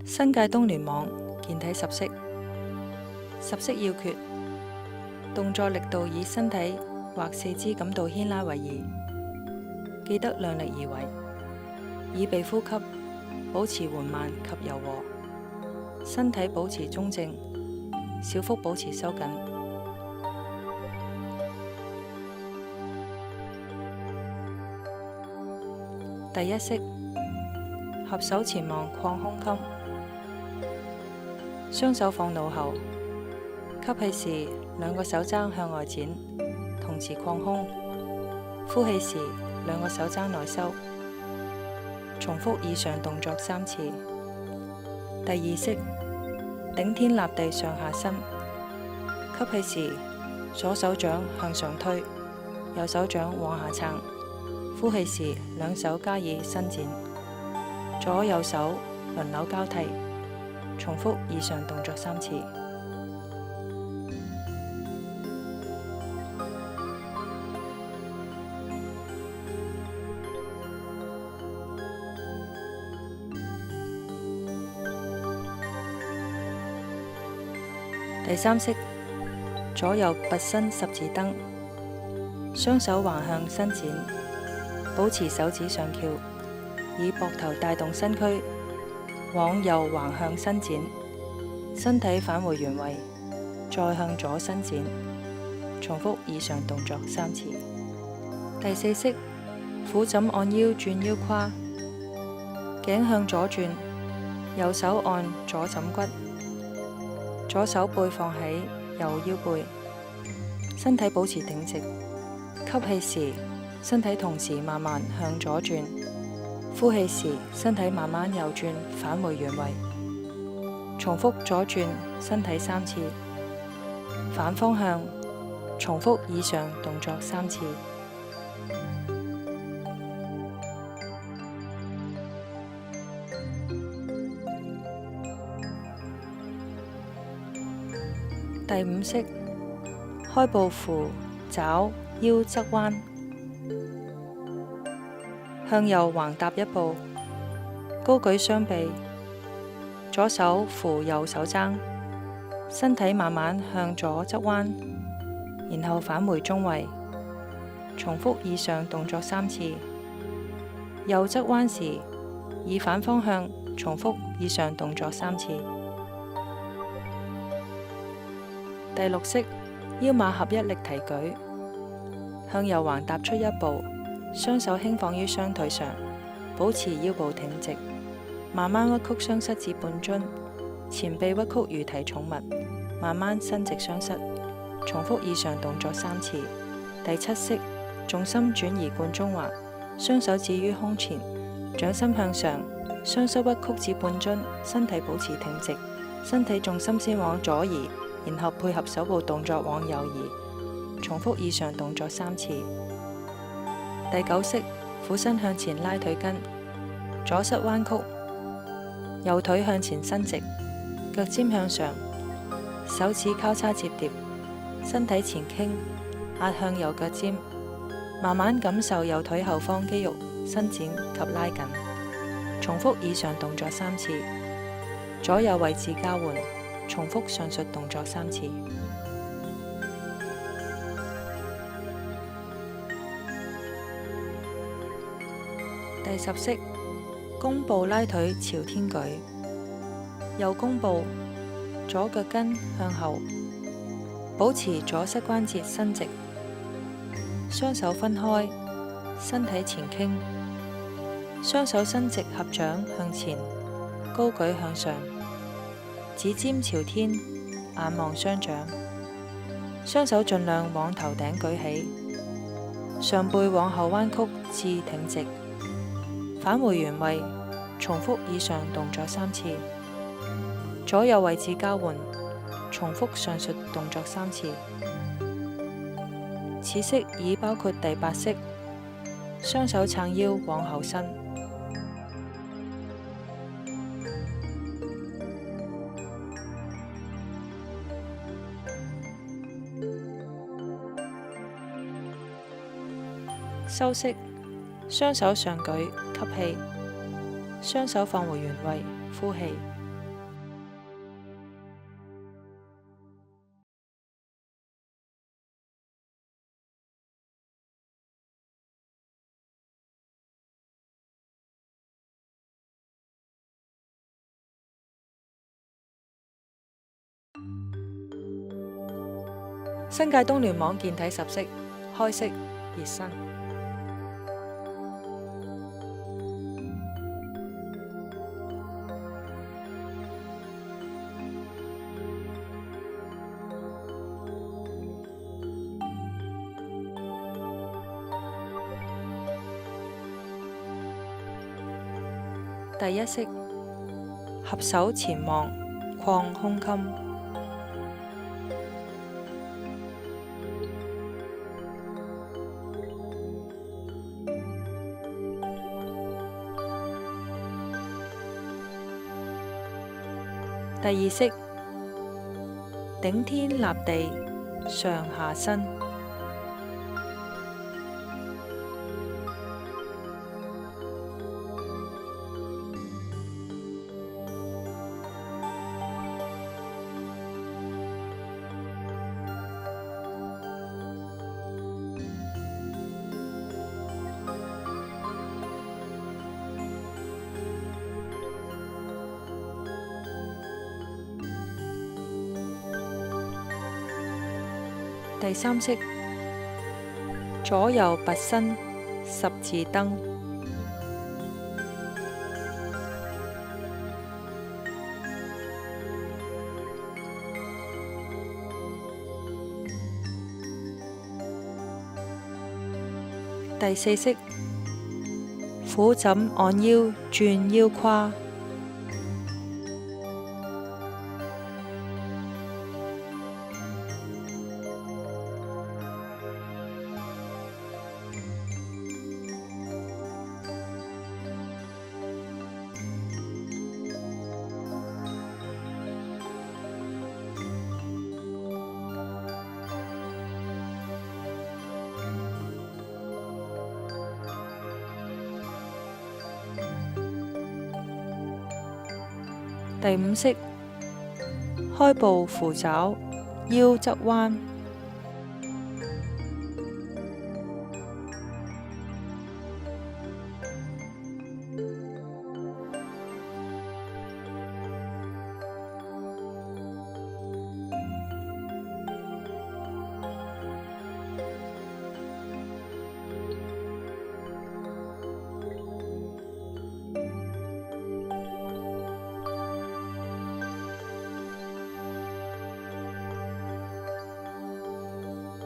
新界東聯網健體十式，十式要訣：動作力度以身體或四肢感到牽拉為宜，記得量力而為，耳鼻呼吸保持緩慢及柔和，身體保持中正，小腹保持收緊。第一式，合手前望擴胸襟，雙手放腦後，吸氣時兩個手踭向外展，同時擴胸；呼氣時兩個手踭內收。重複以上動作3次。第二式，頂天立地上下伸，吸氣時左手掌向上推，右手掌往下撐；呼氣時兩手加以伸展，左右手輪流交替。重複以上動作3次。第三式，左右拔伸十字蹬，雙手橫向伸展，保持手指上翹，以膊頭帶動身軀往右橫向伸展，身體返回原位，再向左伸展。重複以上動作3次。第四式，俯枕按腰轉腰胯，頸向左轉，右手按左枕骨，左手背放喺右腰背，身體保持挺直。吸氣時，身體同時慢慢向左轉；呼氣時，身體慢慢右轉，返回原位。重複左轉身體3次，反方向重複以上動作3次。第五式，開步扶爪腰側彎，向右橫踏一步，高舉雙臂，左手扶右手踭，身體慢慢向左側彎，然後返回中位。重複以上動作3次。右側彎時，以反方向重複以上動作3次。第六式，腰馬合一力提舉，向右橫踏出一步，雙手輕放於雙腿上，保持腰部挺直，慢慢屈曲雙膝至半蹲，前臂屈曲如提重物，慢慢伸直雙膝。重複以上動作3次。第七式，重心轉移貫中環，雙手置於胸前，掌心向上，雙膝屈曲至半蹲，身體保持挺直，身體重心先往左移，然後配合手部動作往右移。重複以上動作3次。第九式，俯身向前拉腿根，左膝彎曲，右腿向前伸直，腳尖向上，手指交叉摺疊，身體前傾，壓向右腳尖，慢慢感受右腿後方肌肉伸展及拉緊。重複以上動作3次。左右位置交換。重複上述動作3次。第十式，弓步拉腿朝天舉，右弓步，左腳跟向後，保持左膝關節伸直，雙手分開，身體前傾，雙手伸直合掌向前，高舉向上，指尖朝天，眼望雙掌，雙手盡量往頭頂舉起，上背往後彎曲至挺直，返回原位。重複以上動作3次。左右位置交換，重複上述動作3次。此式已包括第8式，雙手撐腰往後伸。收式，雙手上舉吸氣，雙手放回原位，呼氣。新界東聯網健體10式，開式熱身。第一式，合手前望，擴胸襟。第二式，頂天立地，上下伸。第三式，左右拔伸，十字蹬。第四式，俯枕按腰，轉腰胯。第五式，開步扶爪，腰側彎。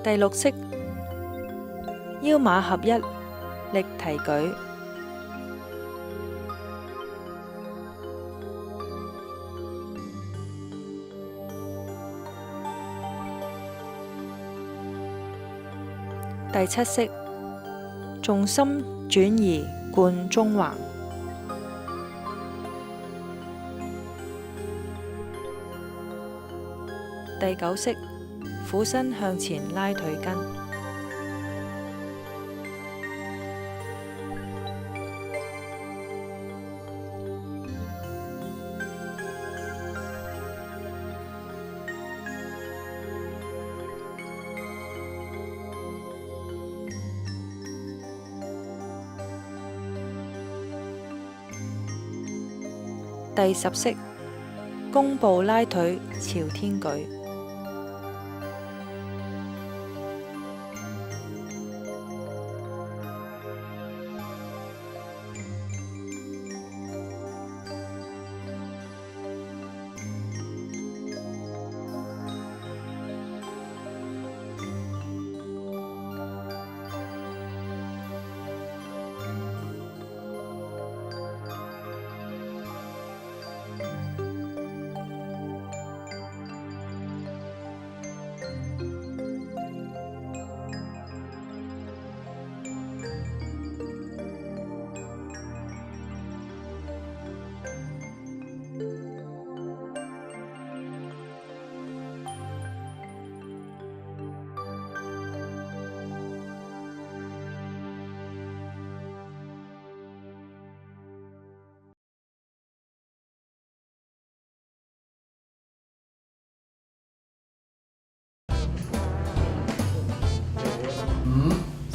第六式，腰馬合一，力提舉。第七式，重心轉移，貫中橫。第九式，俯身向前拉腿根。第十式，弓步拉腿，朝天舉。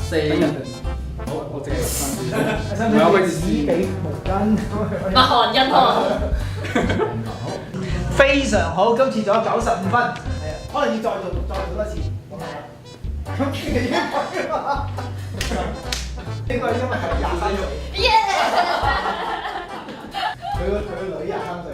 好，我自己6分。使唔使用紙俾毛巾？抹汗印汗。非常好，今次仲有95分，係啊，可能要再做多次。咁你應該因為係23歲。耶！佢個女23歲。